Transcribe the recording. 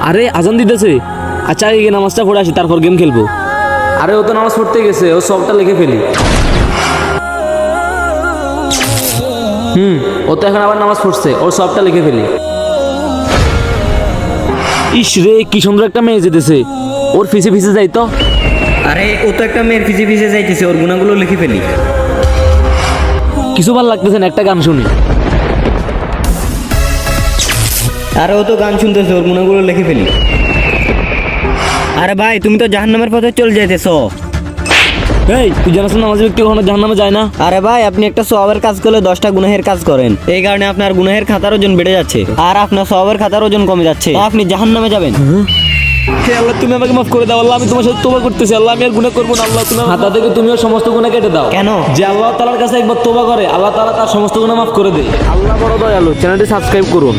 আরে আজান দিতেছে, আচ্ছা আগে গিয়ে নামাজটা পড়ে আসি, তারপর গেম খেলবো। আরে ও তো নামাজ পড়তে গেছে, ও সবটা লিখে ফেলি। ও তো এখন আবার নামাজ পড়ছে, ওর সবটা লিখে ফেলি। ইস রে, কি সুন্দর একটা মেয়ে যেতেছে, ওর ফিসে ফিসে যাই তো। আরে ও তো একটা মেয়ের পিছে পিছে যাইতেছে, ওর গুণাগুলো লিখে ফেলি। কিছু ভালো লাগতেছে না, একটা গান শুনি। আরে ও তো গান শুনতেছে, ওর গুণাগুলো লিখে ফেলি। আরে ভাই তুমি তো জাহান্নামের পথে চলে যাইতেছো। এই তুই জানাস না নামাজি ব্যক্তি কখনো জাহান্নামে যায় না? আরে ভাই আপনি একটা সওয়াবের কাজ করলে 10টা গুনাহের কাজ করেন, এই কারণে আপনার গুনাহের খাতার ওজন বেড়ে যাচ্ছে আর আপনার সওয়াবের খাতার ওজন কমে যাচ্ছে, আপনি জাহান্নামে যাবেন। হে আল্লাহ, তুমি আমাকে মাফ করে দাও আল্লাহ, আমি তোমার সাথে তোবা করতেছি আল্লাহ, আমি আর গুনাহ করবো না আল্লাহ, তুমি হাতা থেকে তুমিও সমস্ত গুনাহ কেটে দাও। কেন? যে আল্লাহ তাআলার কাছে একবার তোবা করে আল্লাহ তাআলা তার সমস্ত গুনাহ মাফ করে দেয়। আল্লাহ বড় দয়ালু, চ্যানেলটি সাবস্ক্রাইব করুন।